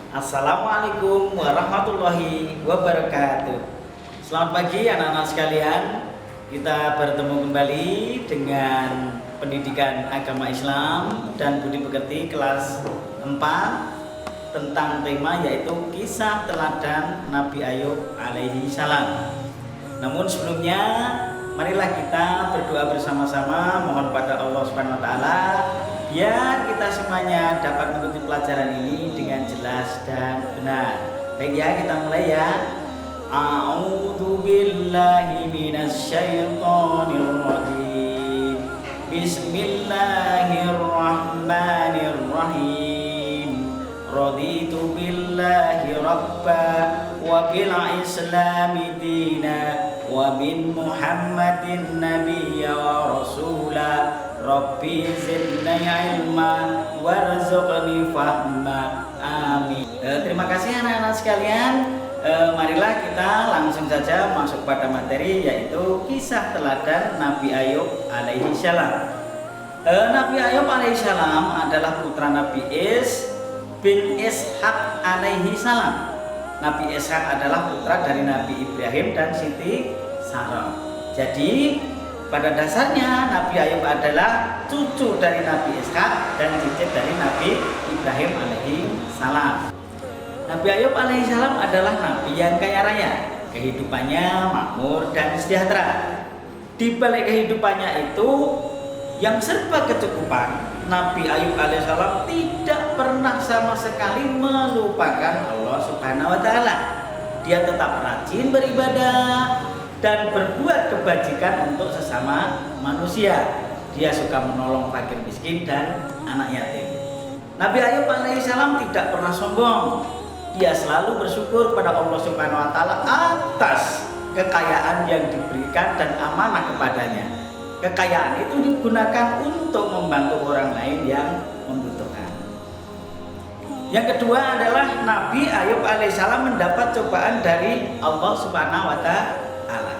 Assalamualaikum warahmatullahi wabarakatuh. Selamat pagi anak-anak sekalian. Kita bertemu kembali dengan pendidikan agama Islam dan budi pekerti kelas 4 tentang tema yaitu kisah teladan Nabi Ayub alaihi salam. Namun sebelumnya marilah kita berdoa bersama-sama, mohon pada Allah Subhanahu wa taala biar kita semuanya dapat mengikuti pelajaran ini dengan jelas dan benar. Baik ya, kita mulai ya. A'udzu billahi minasy syaithanir rajim. Bismillahirrahmanirrahim. Raditu billahi rabba wa bil islami dina wa bin Muhammadin nabiyya wa rasula. Rabbi zidni ilma warzuqni fahma. Amin. Terima kasih anak-anak sekalian. Marilah kita langsung saja masuk pada materi yaitu kisah teladan Nabi Ayub alaihi salam. Nabi Ayub alaihi salam adalah putra Nabi bin Ishaq alaihi salam. Nabi Ishaq adalah putra dari Nabi Ibrahim dan Siti Sarah. Jadi pada dasarnya Nabi Ayub adalah cucu dari Nabi Ishaq dan cicit dari Nabi Ibrahim alaihi salam. Nabi Ayub alaihi salam adalah nabi yang kaya raya, kehidupannya makmur dan sejahtera. Di balik kehidupannya itu yang serba kecukupan, Nabi Ayub alaihi salam tidak pernah sama sekali melupakan Allah Subhanahu wa taala. Dia tetap rajin beribadah dan berbuat kebajikan untuk sesama manusia. Dia suka menolong fakir miskin dan anak yatim. Nabi Ayub alaihi salam tidak pernah sombong. Dia selalu bersyukur pada Allah Subhanahu wa taala atas kekayaan yang diberikan dan amanah kepadanya. Kekayaan itu digunakan untuk membantu orang lain yang membutuhkan. Yang kedua adalah Nabi Ayub alaihi salam mendapat cobaan dari Allah Subhanahu wa taala.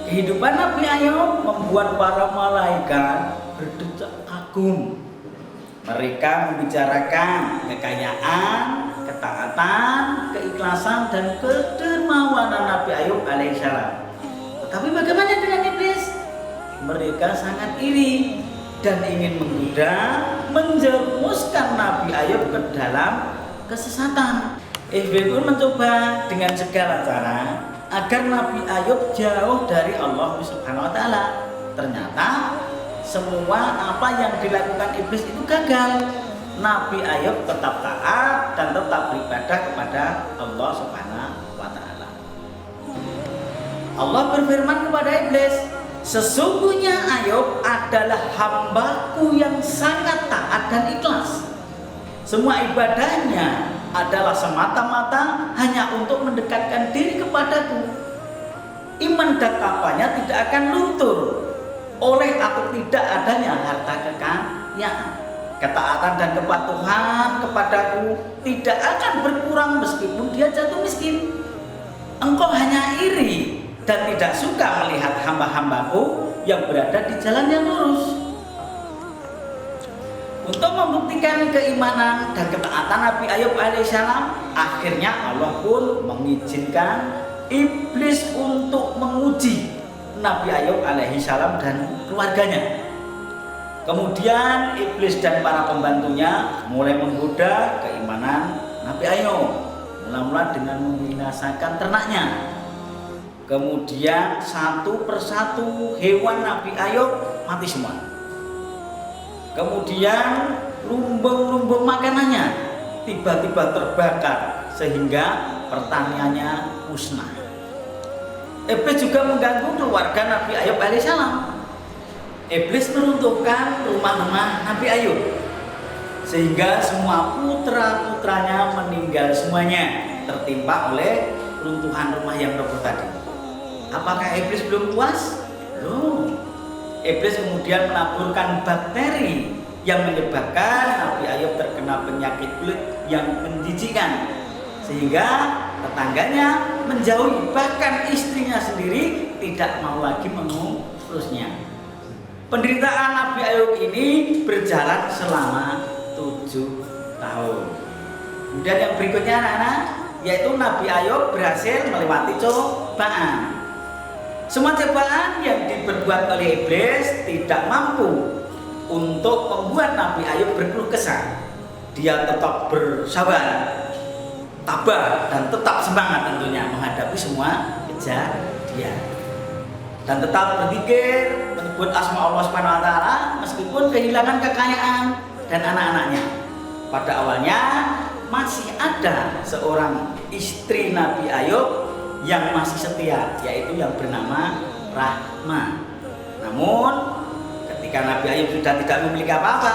Kehidupan Nabi Ayub membuat para malaikat berdecak kagum. Mereka membicarakan kekayaan, ketaatan, keikhlasan dan kedermawanan Nabi Ayub alaihissalam. Tetapi bagaimana dengan iblis? Mereka sangat iri dan ingin menggoda, menjerumuskan Nabi Ayub ke dalam kesesatan. Iblis pun mencoba dengan segala cara agar Nabi Ayub jauh dari Allah Subhanahu wa taala. Ternyata semua apa yang dilakukan iblis itu gagal. Nabi Ayub tetap taat dan tetap beribadah kepada Allah Subhanahu wa taala. Allah berfirman kepada iblis, "Sesungguhnya Ayub adalah hambaku yang sangat taat dan ikhlas. Semua ibadahnya adalah semata-mata hanya untuk mendekatkan diri kepadaku. Iman dan takwanya tidak akan luntur oleh atau tidak adanya harta kekayaan. Ketaatan dan kepatuhan kepadaku tidak akan berkurang meskipun dia jatuh miskin. Engkau hanya iri dan tidak suka melihat hamba-hambaku yang berada di jalan yang lurus." Untuk membuktikan keimanan dan ketaatan Nabi Ayub alaihissalam, akhirnya Allah pun mengizinkan iblis untuk menguji Nabi Ayub alaihissalam dan keluarganya. Kemudian iblis dan para pembantunya mulai menggoda keimanan Nabi Ayub, mula-mula dengan membinasakan ternaknya. Kemudian satu persatu hewan Nabi Ayub mati semua. Kemudian lumbung-lumbung makanannya tiba-tiba terbakar sehingga pertaniannya musnah. Iblis juga mengganggu keluarga Nabi Ayub alaihissalam. Iblis meruntuhkan rumah-rumah Nabi Ayub sehingga semua putra-putranya meninggal semuanya, tertimpa oleh runtuhan rumah yang roboh tadi. Apakah iblis belum puas? Belum. Iblis kemudian menaburkan bakteri yang menyebabkan Nabi Ayub terkena penyakit kulit yang menjijikkan sehingga tetangganya menjauhi, bahkan istrinya sendiri tidak mau lagi mengurusnya. Penderitaan Nabi Ayub ini berjalan selama 7 tahun. Kemudian yang berikutnya anak-anak, yaitu Nabi Ayub berhasil melewati cobaan. Semua cobaan yang diperbuat oleh iblis tidak mampu untuk membuat Nabi Ayub berkeluh kesah. Dia tetap bersabar, tabah, dan tetap semangat tentunya menghadapi semua kejadian. Dan tetap berzikir, menyebut asma Allah Subhanahu wa taala meskipun kehilangan kekayaan dan anak-anaknya. Pada awalnya masih ada seorang istri Nabi Ayub yang masih setia, yaitu yang bernama Rahma. Namun ketika Nabi Ayub sudah tidak memiliki apa-apa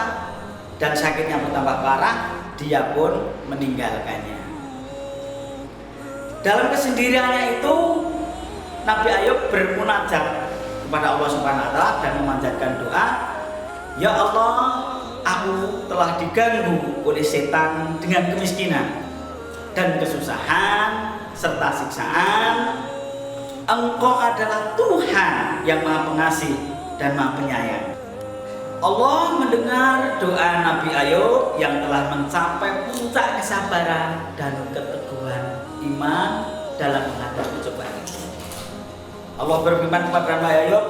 dan sakitnya bertambah parah, dia pun meninggalkannya. Dalam kesendiriannya itu Nabi Ayub bermunajat kepada Allah Subhanahu wa taala dan memanjatkan doa, "Ya Allah, aku telah diganggu oleh setan dengan kemiskinan dan kesusahan serta siksaan. Engkau adalah Tuhan yang Maha Pengasih dan Maha Penyayang." Allah mendengar doa Nabi Ayub yang telah mencapai puncak kesabaran dan keteguhan iman dalam menghadapi cobaan itu. Allah berfirman kepada Nabi Ayub,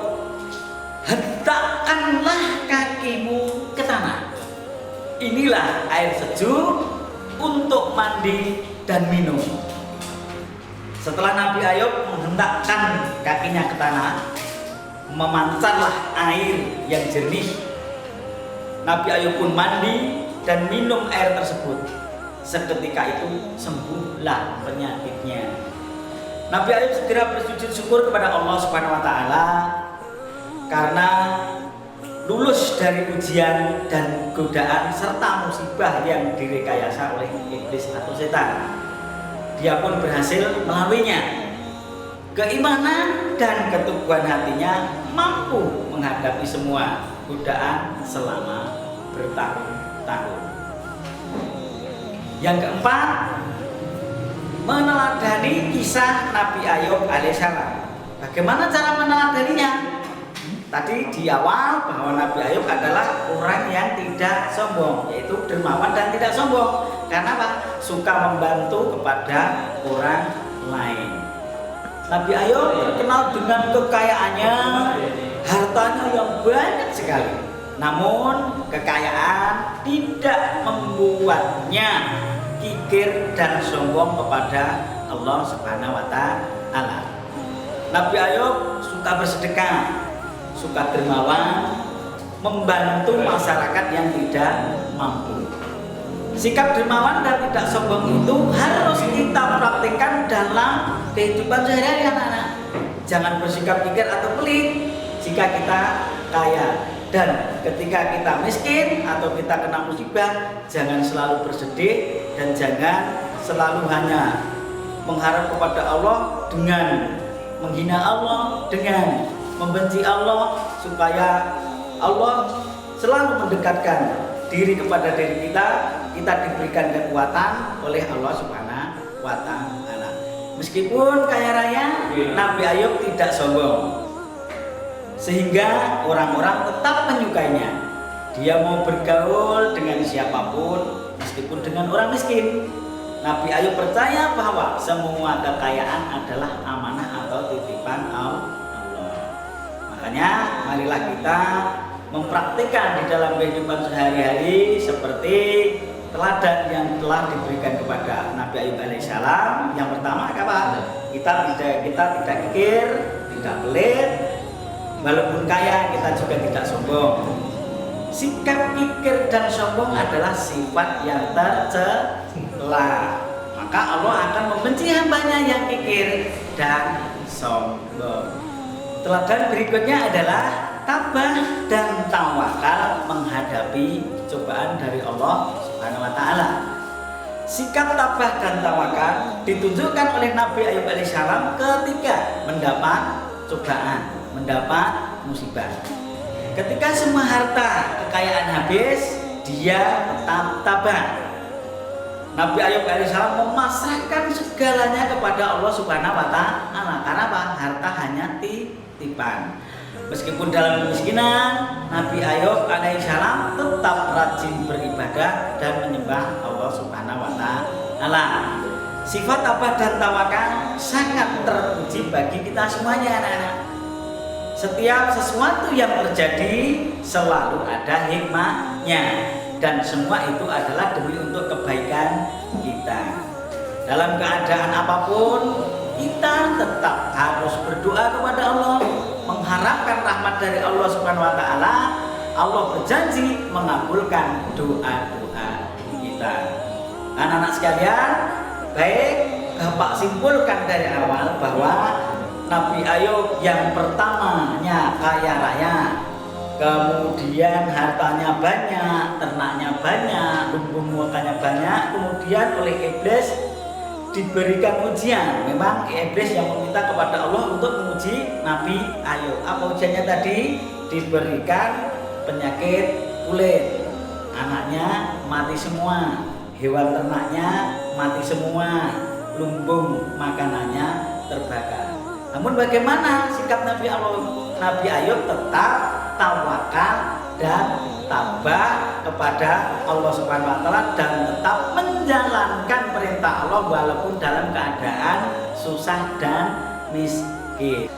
"Hentakkanlah kakimu ke tanah. Inilah air sejuk untuk mandi dan minum." Setelah Nabi Ayub menghentakkan kakinya ke tanah, memancarlah air yang jernih. Nabi Ayub pun mandi dan minum air tersebut. Seketika itu sembuhlah penyakitnya. Nabi Ayub segera bersujud syukur kepada Allah Subhanahu wa taala karena lulus dari ujian dan godaan serta musibah yang direkayasa oleh iblis atau setan. Dia pun berhasil melaluinya. Keimanan dan keteguhan hatinya mampu menghadapi semua godaan selama bertahun-tahun. Yang keempat, meneladani kisah Nabi Ayub alaihissalam. Bagaimana cara meneladaninya? Tadi di awal bahwa Nabi Ayub adalah orang yang tidak sombong, yaitu dermawan dan tidak sombong. Karena apa? Suka membantu kepada orang lain. Nabi Ayub terkenal dengan kekayaannya, hartanya yang banyak sekali. Namun kekayaan tidak membuatnya kikir dan sombong kepada Allah Subhanahu wa taala. Nabi Ayub suka bersedekah, suka dermawan, membantu masyarakat yang tidak mampu. Sikap dermawan dan tidak sombong itu harus kita praktikkan dalam kehidupan sehari-hari anak-anak. Jangan bersikap kikir atau pelit jika kita kaya. Dan ketika kita miskin atau kita kena musibah, jangan selalu bersedih dan jangan selalu hanya mengharap kepada Allah dengan menghina Allah, dengan membenci Allah, supaya Allah selalu mendekatkan diri kepada diri kita diberikan kekuatan oleh Allah Subhanahu wa taala. Meskipun kaya raya, Nabi Ayub tidak sombong, sehingga orang-orang tetap menyukainya. Dia mau bergaul dengan siapapun, meskipun dengan orang miskin. Nabi Ayub percaya bahwa semua kekayaan adalah amanah atau titipan Allah. Makanya marilah kita mempraktikkan di dalam kehidupan sehari-hari seperti teladan yang telah diberikan kepada Nabi Ayub alaihissalam. Yang pertama apa? Kita tidak kikir, tidak pelit. Walaupun kaya, kita juga tidak sombong. Sikap kikir dan sombong adalah sifat yang tercela. Maka Allah akan membenci hambanya yang kikir dan sombong. Teladan berikutnya adalah tabah dan tawakal menghadapi cobaan dari Allah Subhanahu wa taala. Sikap tabah dan tawakal ditunjukkan oleh Nabi Ayub alaihissalam ketika mendapat cobaan, mendapat musibah. Ketika semua harta kekayaan habis, dia tetap tabah. Nabi Ayub alaihissalam memasrahkan segalanya kepada Allah Subhanahu wa taala. Karena apa? Harta hanya titipan. Meskipun dalam kemiskinan, Nabi Ayub alaihissalam tetap rajin beribadah dan menyembah Allah Subhanahu wa taala. Alah, sifat tabah dan tawakal sangat terpuji bagi kita semuanya anak-anak. Setiap sesuatu yang terjadi selalu ada hikmahnya, dan semua itu adalah demi untuk kebaikan kita. Dalam keadaan apapun kita tetap harus berdoa kepada Allah, mengharapkan rahmat dari Allah Subhanahu wa taala. Allah berjanji mengabulkan doa-doa kita. Anak-anak sekalian, baik Bapak simpulkan dari awal bahwa Nabi Ayub yang pertamanya kaya raya, kemudian hartanya banyak, ternaknya banyak, lumbung muakanya banyak, kemudian oleh iblis diberikan ujian. Memang iblis yang meminta kepada Allah untuk menguji Nabi Ayub. Apa ujiannya tadi? Diberikan penyakit kulit, anaknya mati semua, hewan ternaknya mati semua, lumbung makanannya terbakar. Namun bagaimana sikap Nabi Ayub? Tetap tawakal dan tabah kepada Allah Subhanahu wa taala dan tetap menjalankan perintah Allah walaupun dalam keadaan susah dan miskin.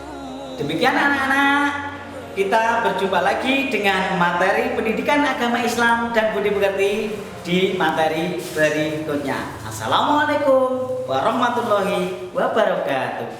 Demikian anak-anak, kita berjumpa lagi dengan materi pendidikan agama Islam dan budi pekerti di materi berikutnya. Assalamualaikum warahmatullahi wabarakatuh.